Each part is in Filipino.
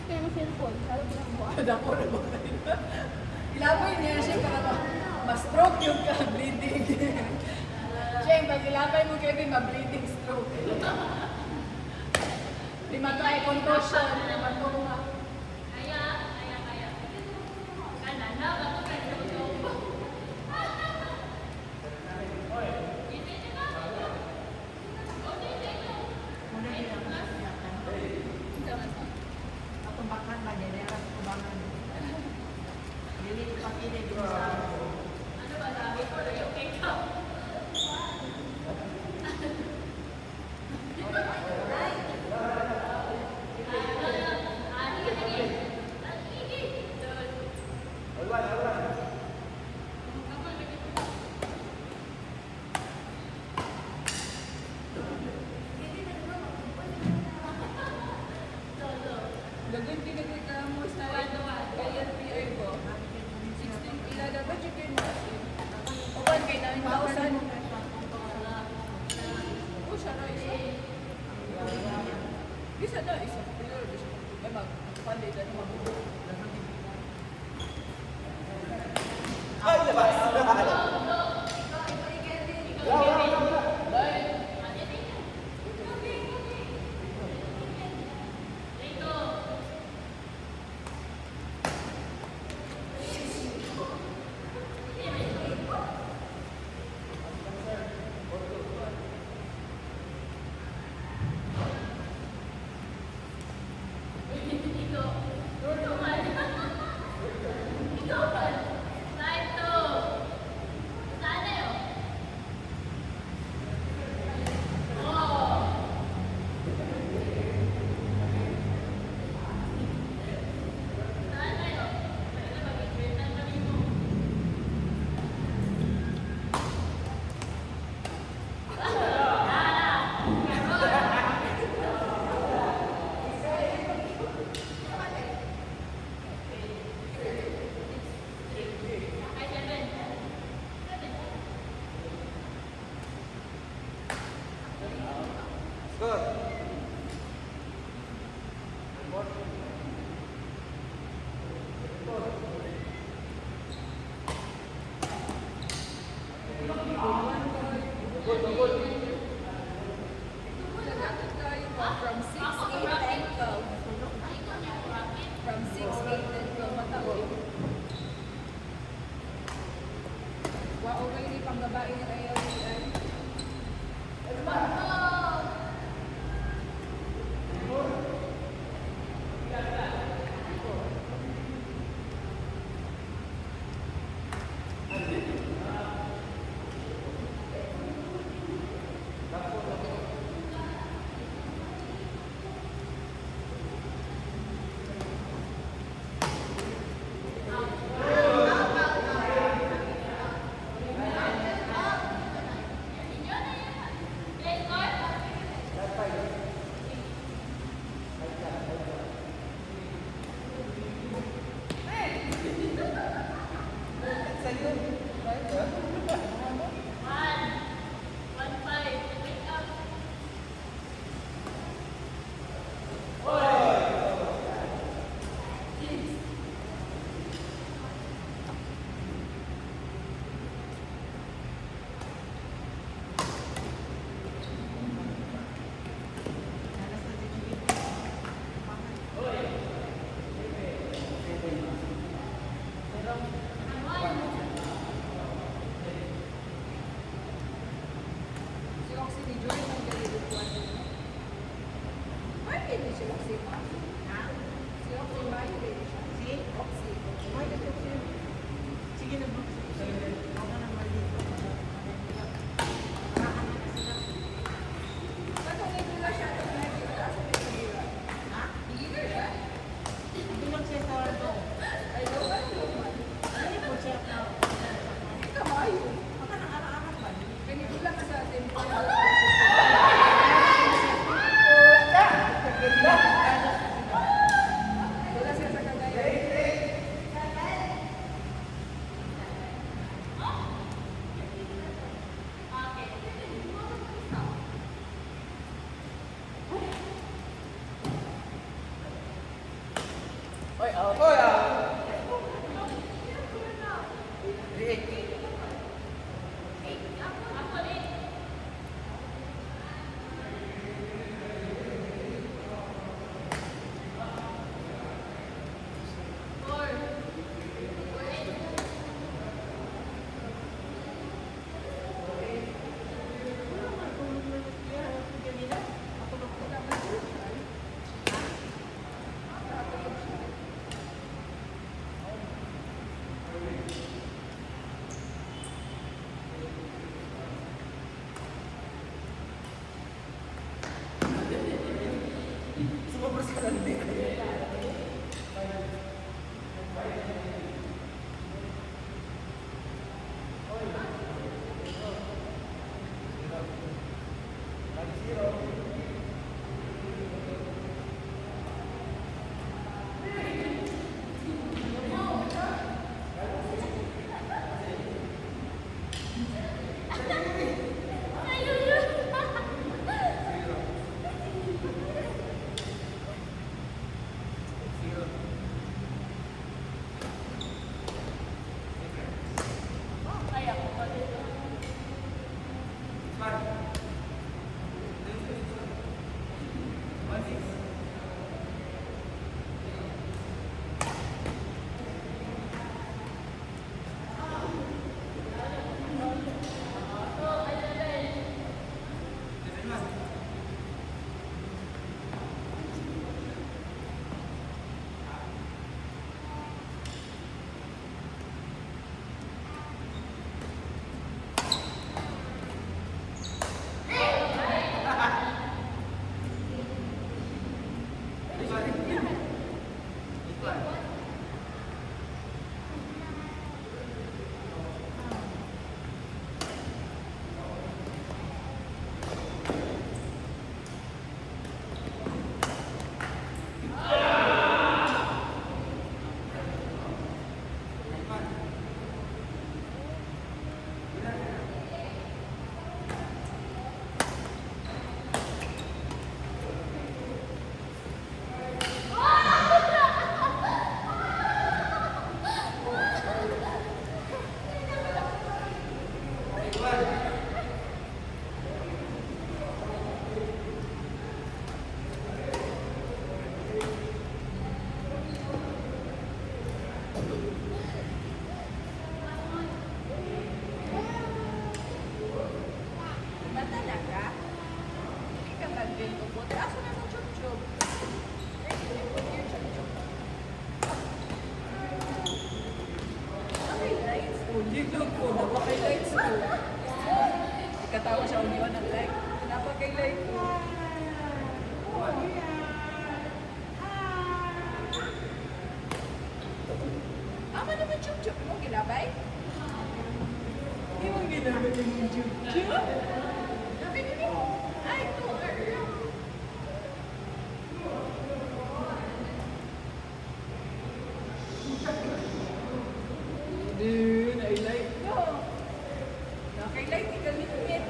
kayo ng cellphone. Sabi ko lang mo. Dako na ba? Ilaboy niya siya para ma-stroke yung ka-bleeding. Siya yung pag-ilabay mo Kevin, ma-bleeding stroke. Lima to ay contusion. Lima to nga. Kaya. Kanan na, bato kayo. Atong bakan ba general kubangan. Dili ipakita di sa Ano ba sabi ko? Okay ka. Dagan pinagay ka mo sa kaya PR ko. 16 pila dapat yung kayo mo. Open kay 9,000. O siya na isa. Isa na isa. Pero ay magpalay na naman. Ay, labas! Good. From 6, 8, and 12. From 6, 8, and 12 matawid. Wow, okay ni pang babae ng ALCI. Oy, out. Hoy, Liit. Ako ulit. Four. Sumobra sa kanan. Ay, ako ulit. Ba talaga? Hindi ka mag-bento po. Aso na ng chup-chup? Where did you put your chup-chup? Okay, lights. Oh, dito po. Napakay lights ko. Ikatawa siya uliwan ng light. Napakay light ko. Ama naman chup-chup mo, ginabay? Hindi mo ginabay yung chup-chup? Sabi niyo, ay, ito. Dude, I like ko. Nakay-like, ikamit-mit,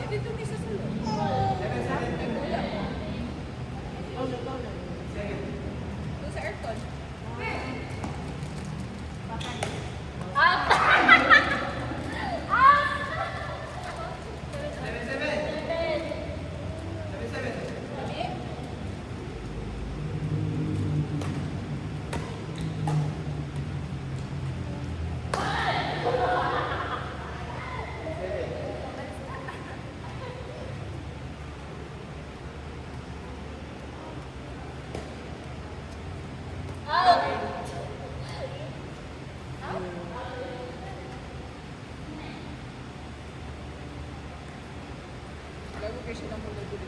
dito ni sa sulod. Nagula. Doon sa aircon. Kami? Gago kayo siya ng gulo-gulo.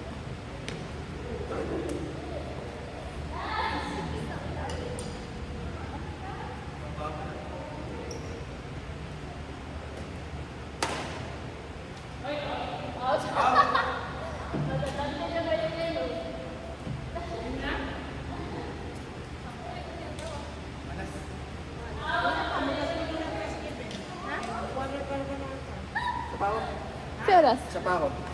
Sa pako. Peras. Sa pako.